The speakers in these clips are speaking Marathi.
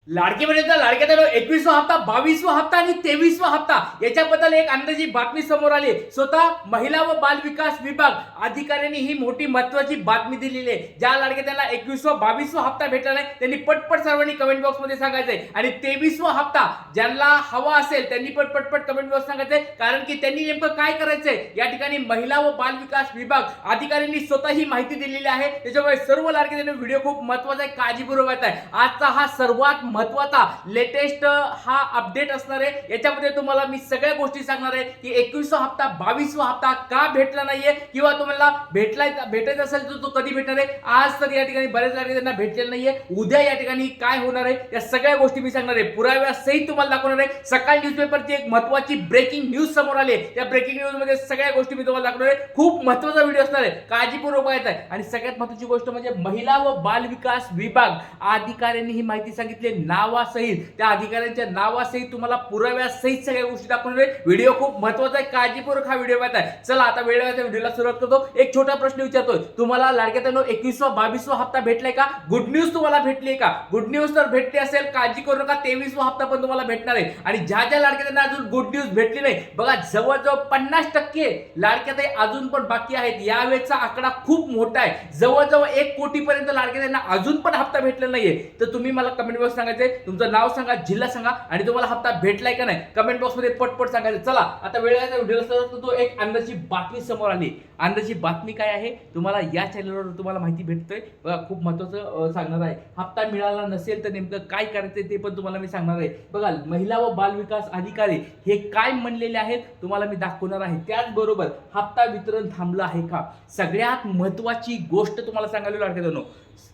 लाडकी बहिणीचा लाडक्या 21वा हप्ता 22वा हप्ता आणि 23वा हप्ता याच्याबद्दल एक अंदाजी बातमी समोर आली। स्वतः महिला व बाल विकास विभाग अधिकाऱ्यांनी ही मोठी महत्त्वाची बातमी दिलेली आहे। ज्या लाडक्याला 21वा 22वा हप्ता भेटला नाही त्यांनी पटपट सर्वांनी कमेंट बॉक्स मध्ये सांगायचंय आणि 23वा हप्ता ज्यांना हवा असेल त्यांनी पटपट कमेंट बॉक्स सांगायचंय, कारण की त्यांनी नेमकं काय करायचंय या ठिकाणी महिला व बाल विकास विभाग अधिकाऱ्यांनी स्वतः ही माहिती दिलेली आहे। त्याच्यामुळे सर्व लाडक्यांना व्हिडिओ खूप महत्त्वाचा आहे, काळजीपूर्वक आहे। आजचा हा सर्वात महत्त्वाचा लेटेस्ट हा अपडेट असणार आहे। याच्यामध्ये तुम्हाला मी सगळ्या गोष्टी सांगणार आहे की 21वा हप्ता 22वा हप्ता का भेटला नाहीये किंवा तुम्हाला भेटायचा असेल तर तो कधी भेटणार आहे। आज तर या ठिकाणी बरेच लाडक्यांना भेटलेलं नाहीये, उद्या या ठिकाणी काय होणार आहे या सगळ्या गोष्टी मी सांगणार आहे, पुराव्यासहित तुम्हाला दाखवणार आहे। सकाळी न्यूजपेपरची एक महत्त्वाची ब्रेकिंग न्यूज समोर आली आहे, त्या ब्रेकिंग न्यूज मध्ये सगळ्या गोष्टी मी तुम्हाला दाखवणार आहे। खूप महत्त्वाचा व्हिडिओ असणार आहे, काळजीपूर्वक पाहायचा आहे। आणि सगळ्यात महत्त्वाची गोष्ट म्हणजे महिला व बाल विकास विभाग अधिकाऱ्यांनी ही माहिती सांगितली नावासहित, त्या अधिकाऱ्यांच्या नावासहित तुम्हाला पुराव्यासहित सगळ्या गोष्टी दाखवणार आहे। व्हिडिओ खूप महत्त्वाचा आहे, काळजीपूर्वक हा व्हिडिओ पाहताय। चला आता वेळेवर व्हिडिओला सुरुवात करतो। एक छोटा प्रश्न विचारतोय, तुम्हाला लाडक्यानो 21वा 22वा हप्ता भेटलाय का? गुड न्यूज तुम्हाला भेटली का? गुड न्यूज तर भेटली असेल, काळजी करू नका, 23वा हप्ता पण तुम्हाला भेटणार आहे। आणि ज्या लाडक्यांना अजून गुड न्यूज भेटली नाही बघा, जवळजवळ 50% लाडक्याताई अजून पण बाकी आहेत। यावेळेचा आकडा खूप मोठा आहे, जवळजवळ 1 कोटी पर्यंत लाडक्यांना अजून पण हप्ता भेटला नाहीये। तर तुम्ही मला कमेंट बॉक्स सांगायचे, तुमचं नाव सांगा, जिल्हा सांगा आणि तुम्हाला हप्ता भेटलाय का नाही कमेंट बॉक्स मध्ये पटपट सांगायचं। चला आता वेळेच्या व्हिडिओला सुरुवात करतो। एक अंदाजी बातमी समोर आली। अंदाजी बातमी काय आहे तुम्हाला या चॅनलवर तुम्हाला माहिती भेटतोय बघा, खूप महत्त्वाचं सांगणार आहे। हप्ता मिळाला नसेल तर नेमकं काय करायचं ते पण तुम्हाला मी सांगणार आहे। बघा, महिला व बाल विकास अधिकारी हे काय म्हणलेले आहेत तुम्हाला मी दाखवणार आहे। त्याचबरोबर हप्ता वितरण थांबलं आहे का, सगळ्यात महत्त्वाची गोष्ट तुम्हाला सांगायला लाडक्यांनो,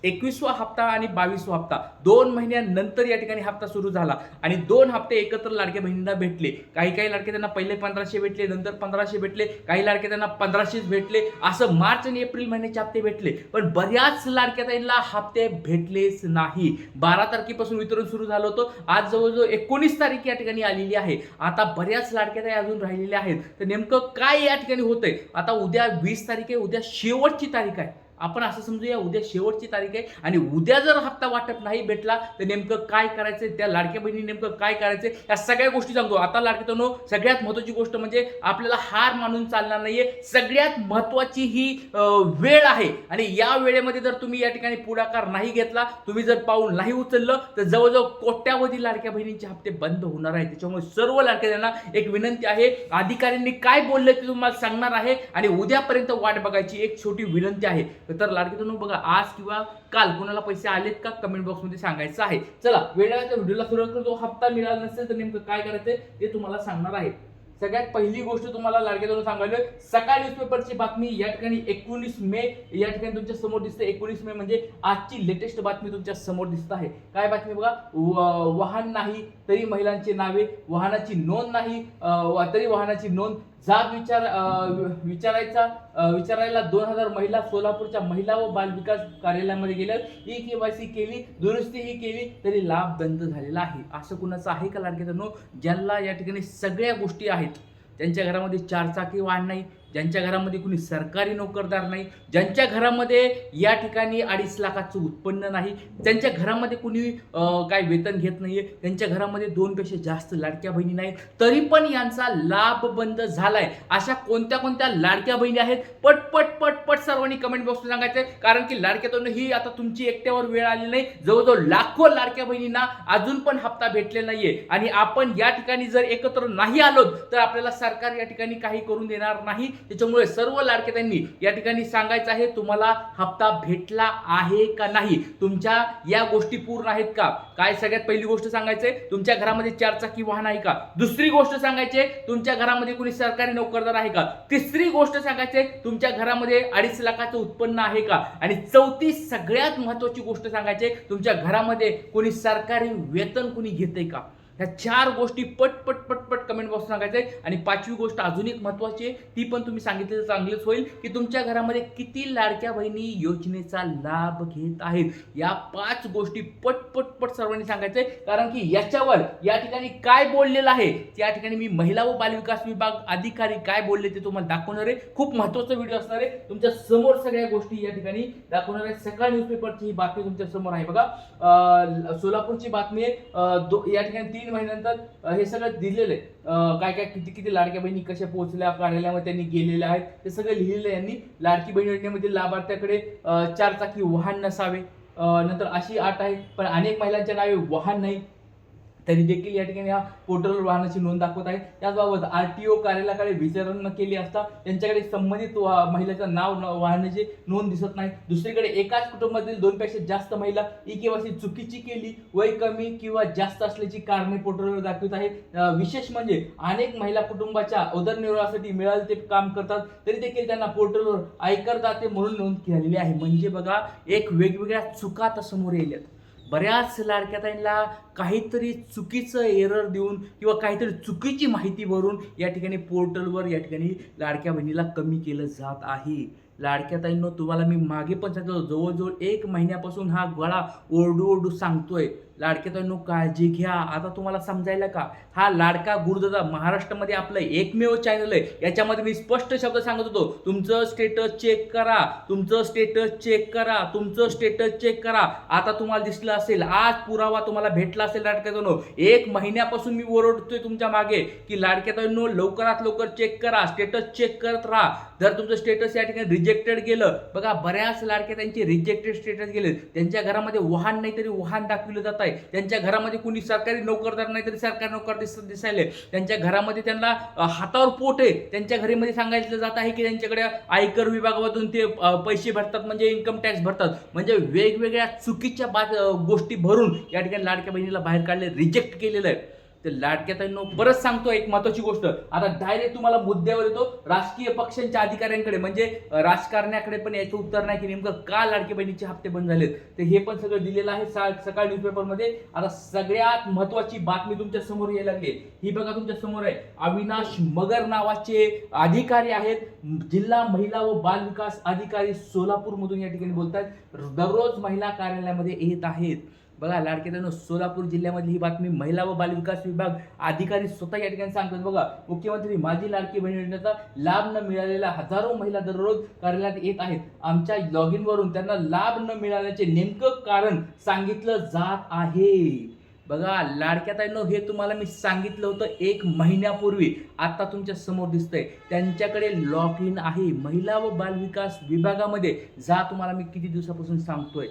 21वा हप्ता आणि 22वा हप्ता 2 महिन्यानंतर या ठिकाणी हप्ता सुरू झाला आणि 2 हप्ते एकत्र लाडक्या बहिणींना भेटले। काही लाडके त्यांना पहिले 1500 भेटले, नंतर 1500 भेटले, काही लाडके त्यांना 1500 भेटले, असं मार्च आणि एप्रिल महिन्याचे हप्ते भेटले। पण बऱ्याच लाडक्याताईंना हप्ते भेटलेच नाही। 12 तारखेपासून वितरण सुरू झालं होतं, आज जवळजवळ 19 तारीख या ठिकाणी आलेली आहे। आता बऱ्याच लाडक्याताई अजून राहिलेल्या आहेत। तर नेमकं काय या ठिकाणी होतंय, आता उद्या 20 तारीख आहे, उद्या शेवटची तारीख आहे। आपण असं समजूया उद्या शेवटची तारीख आहे आणि उद्या जर हप्ता वाटप नाही भेटला तर नेमकं काय करायचं, त्या लाडक्या बहिणी नेमकं काय करायचं या सगळ्या गोष्टी सांगतो। आता लाडक्यानो सगळ्यात महत्त्वाची गोष्ट म्हणजे आपल्याला हार मानून चालणार नाहीये। सगळ्यात महत्त्वाची ही वेळ आहे आणि या वेळेमध्ये जर तुम्ही या ठिकाणी पुढाकार नाही घेतला, तुम्ही जर पाऊल नाही उचललं तर जवळजवळ कोट्यावधी लाडक्या बहिणींचे हप्ते बंद होणार आहेत। त्याच्यामुळे सर्व लाडक्यांना एक विनंती आहे, अधिकाऱ्यांनी काय बोलले ते तुम्हाला सांगणार आहे आणि उद्यापर्यंत वाट बघायची एक छोटी विनंती आहे। तर लाडक्यांनो बघा, आज किंवा काल कोणाला पैसे आलेत का कमेंट बॉक्स मध्ये सांगायचं आहे। चला वेळेच्या व्हिडिओला सुरुवात करतो। हप्ता मिळाला नसेल तर नेमकं काय करायचं ते तुम्हाला सांगणार आहे। सगळ्यात पहिली गोष्ट तुम्हाला लाडक्यांनो सांगायला, सकाळ न्यूजपेपरची बातमी या ठिकाणी 19 मे या ठिकाणी तुमच्या समोर दिसते। 19 मे म्हणजे आजची लेटेस्ट बातमी तुमच्या समोर दिसत आहे। काय बातमी बघा, वाहन नाही तरी महिलांची नावे, वाहनाची नोंद नाही तरी वाहनाची नोंद, जाब विचारायला 2000 महिला सोलापूरच्या महिला व बाल विकास कार्यालयामध्ये गेल्या, KYC केली, दुरुस्ती ही केली तरी लाभ बंद झालेला आहे। असं कुणाचं आहे का लाडक्यांनो, ज्यांना या ठिकाणी सगळ्या गोष्टी आहेत, ज्यांच्या घरामध्ये 4 चाकी वाहन नाही, ज्यांच्या घरामध्ये कुणी सरकारी नोकरदार नाही, ज्यांच्या घरामध्ये या ठिकाणी 2.5 लाखाचं उत्पन्न नाही, ज्यांच्या घरामध्ये कुणी काय वेतन घेत नाहीये, त्यांच्या घरामध्ये 2 पेक्षा जास्त लाडक्या बहिणी नाही, तरी पण यांचा लाभ बंद झालाय, अशा कोणत्या लाडक्या बहिणी आहेत पटपट सर्वांनी कमेंट बॉक्समध्ये सांगायचंय। कारण की लाडक्यातून ही आता तुमची एकट्यावर वेळ आली नाही, जवळजवळ लाखो लाडक्या बहिणींना अजून पण हप्ता भेटले नाहीये आणि आपण या ठिकाणी जर एकत्र नाही आलो तर आपल्याला सरकार या ठिकाणी काही करून देणार नाही। त्याच्यामुळे सर्व लाडक्यांनी या ठिकाणी सांगायचं आहे, तुम्हाला हप्ता भेटला आहे का नाही, तुमच्या या गोष्टी पूर्ण आहेत का? काय सगळ्यात पहिली गोष्ट सांगायचंय, तुमच्या घरामध्ये 4 चाकी वाहन आहे का? दुसरी गोष्ट सांगायची, तुमच्या घरामध्ये कुणी सरकारी नोकरदार आहे का? तिसरी गोष्ट सांगायची, तुमच्या घरामध्ये 2.5 लाखाचं उत्पन्न आहे का? आणि चौथी सगळ्यात महत्त्वाची गोष्ट सांगायची, तुमच्या घरामध्ये कोणी सरकारी वेतन कुणी घेतंय का? ह्या 4 गोष्टी पट पट पट पट कमेंट बॉक्स सांगायचं आहे. आणि 5वी गोष्ट अजून एक महत्त्वाची आहे, ती पण तुम्ही सांगितली तर चांगलंच होईल, की तुमच्या घरामध्ये किती लाडक्या बहिणी योजनेचा लाभ घेत आहेत. या 5 गोष्टी पट पट पट सर्वांनी सांगायचं आहे, कारण की याच्यावर या ठिकाणी काय बोललेलं आहे, त्या ठिकाणी मी महिला व बालविकास विभाग अधिकारी काय बोलले ते तुम्हाला दाखवणार आहे. खूप महत्त्वाचा व्हिडिओ असणार आहे, तुमच्या समोर सगळ्या गोष्टी या ठिकाणी दाखवणार आहे. सकाळ न्यूजपेपरची ही बातमी तुमच्या समोर आहे बघा. सोलापूरची बातमी आहे. या ठिकाणी 3 महिन्यानंतर हे सगळं दिलेलं आहे. काय काय किती किती लाडक्या बहिणी कशा पोहोचल्या, कार्यालयामध्ये त्यांनी गेलेल्या आहेत, ते सगळं लिहिलेलं आहे यांनी. लाडकी बहीण योजनेमध्ये लाभार्थ्याकडे 4 चाकी वाहन नसावे. नंतर अशी अट आहे, पण अनेक महिलांच्या नावे वाहन नाही तरी देखील या ठिकाणी या पोर्टलवर वाहनाची नोंद दाखवत आहे. त्याचबाबत आरटीओ कार्यालयाकडे विचारणा केली असता त्यांच्याकडे संबंधित महिलेचं नाव वाहनाची नोंद दिसत नाही. दुसरीकडे एकाच कुटुंबातील 2 पेक्षा जास्त महिला ई-केवायसी चुकीची केली, वय कमी किंवा जास्त असल्याची कारणे पोर्टलवर दाखवत आहे. विशेष म्हणजे अनेक महिला कुटुंबाच्या उदरनिर्वाहासाठी मिळाले ते काम करतात, तरी देखील त्यांना पोर्टलवर आयकरदाते म्हणून नोंद झालेली आहे. म्हणजे बघा, एक वेगवेगळ्या चुका आता समोर येतात. बऱ्याच लाडक्या ताईंना काहीतरी चुकीचं एरर देऊन किंवा काहीतरी चुकीची माहिती भरून या ठिकाणी पोर्टलवर या ठिकाणी लाडक्या बहिणीला कमी केलं जात आहे. लाडक्या ताईंनो, तुम्हाला मी मागे पण सांगितलं, जवळजवळ 1 महिन्यापासून हा गळा ओरडू सांगतोय. लाडक्या ताईंनो, काळजी घ्या. आता तुम्हाला समजायला का, हा लाडका गुरुदादा महाराष्ट्रामध्ये आपलं एकमेव चॅनल आहे. याच्यामध्ये मी स्पष्ट शब्द सांगत होतो, तुमचं स्टेटस चेक करा, तुमचं स्टेटस चेक करा, तुमचं स्टेटस चेक करा. आता तुम्हाला दिसलं असेल, आज पुरावा तुम्हाला भेटला असेल. लाडक्या ताईंनो, 1 महिन्यापासून मी ओरडतोय तुमच्या मागे की लाडक्या ताईंनो, लवकरात लवकर चेक करा, स्टेटस चेक करत राहा. जर तुमचं स्टेटस या ठिकाणी रिजेक्टेड गेलं, बघा बऱ्याच लाडक्या त्यांचे रिजेक्टेड स्टेटस गेले, त्यांच्या घरामध्ये वाहन नाही तरी वाहन दाखविलं जात आहे. त्यांच्या घरामध्ये कुणी सरकारी नोकरदार नाही तरी सरकारी नोकर दिसायले. त्यांच्या घरामध्ये त्यांना हातावर पोट आहे, त्यांच्या घरामध्ये सांगायचं जात आहे की त्यांच्याकडे आयकर विभागामधून ते पैसे भरतात, म्हणजे इन्कम टॅक्स भरतात. म्हणजे वेगवेगळ्या चुकीच्या गोष्टी भरून या ठिकाणी लाडक्या बहिणीला बाहेर काढले, रिजेक्ट केलेलं आहे. तर लाडक्या ताईंनो, परत सांगतो एक महत्त्वाची गोष्ट. आता डायरेक्ट तुम्हाला मुद्द्यावर येतो, राजकीय पक्षांच्या अधिकाऱ्यांकडे म्हणजे राजकारण्याकडे पण याचं उत्तर नाही की नेमकं का लाडकी बहिणीचे हप्ते बंद झालेत. तर हे पण सगळं दिलेलं आहे सकाळ न्यूजपेपरमध्ये. आता सगळ्यात महत्त्वाची बातमी तुमच्या समोर यायला लागली, ही बघा तुमच्या समोर आहे. अविनाश मगर नावाचे अधिकारी आहेत, जिल्हा महिला व बाल विकास अधिकारी सोलापूरमधून या ठिकाणी बोलतात. दररोज महिला कार्यालयामध्ये येत आहेत. बघा लाडक्या ताईंनो, सोलापूर जिल्ह्यामधली ही बातमी महिला व बालविकास विभाग अधिकारी स्वतः या ठिकाणी सांगतात. बघा, मुख्यमंत्री माझी लाडकी बहीण योजनेचा लाभ न मिळालेल्या हजारो महिला दररोज कार्यालयात येत आहेत. आमच्या लॉगिन वरून त्यांना लाभ न मिळाल्याचे नेमकं कारण सांगितलं जात आहे. बघा लाडक्या ताईंनो, हे तुम्हाला मी सांगितलं होतं 1 महिन्यापूर्वी. आता तुमच्या समोर दिसतंय, त्यांच्याकडे लॉग इन आहे महिला व बालविकास विभागामध्ये. जा, तुम्हाला मी किती दिवसापासून सांगतोय.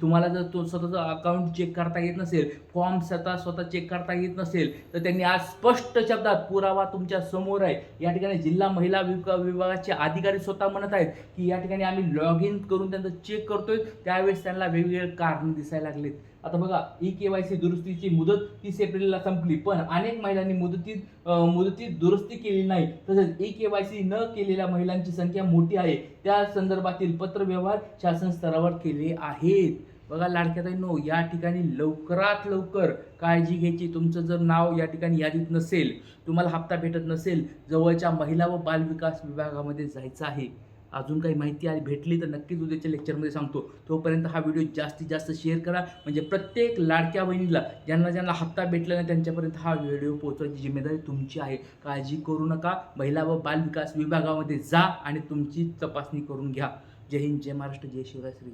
तुम्हाला जर तो स्वतःचं अकाउंट चेक करता येत नसेल, फॉर्म स्वतः चेक करता येत नसेल, तर त्यांनी आज स्पष्ट शब्दात पुरावा तुमच्या समोर आहे. या ठिकाणी जिल्हा महिला विभागाचे अधिकारी स्वतः म्हणत आहेत की या ठिकाणी आम्ही लॉग इन करून त्यांचं चेक करतोय, त्यावेळेस त्यांना वेगवेगळे कारण दिसायला लागलेत. आता बघा, ई-केवायसी दुरुस्तीची मुदत 30 एप्रिलला संपली, पण अनेक महिलांनी मुदतीत दुरुस्ती केली नाही. तसेच ई-केवायसी न केलेल्या महिलांची संख्या मोठी आहे. त्या संदर्भातील पत्रव्यवहार शासन स्तरावर केले आहेत. बघा लाडक्या ताईंनो, या ठिकाणी लवकरात लवकर काळजी घ्यायची. तुमचं जर नाव या ठिकाणी यादीत नसेल, तुम्हाला हप्ता भेटत नसेल, जवळच्या महिला व बालविकास विभागामध्ये जायचं आहे. अजून काही माहिती भेटली तर नक्कीच उद्याच्या लेक्चरमध्ये सांगतो. तोपर्यंत हा व्हिडिओ जास्तीत जास्त शेअर करा, म्हणजे प्रत्येक लाडक्या बहिणीला ज्यांना हप्ता भेटला नाही त्यांच्यापर्यंत हा व्हिडिओ पोहोचवायची जिम्मेदारी तुमची आहे. काळजी करू नका, महिला व बाल विकास विभागामध्ये जा आणि तुमची तपासणी करून घ्या. जय हिंद, जय महाराष्ट्र, जय शिवराय, श्री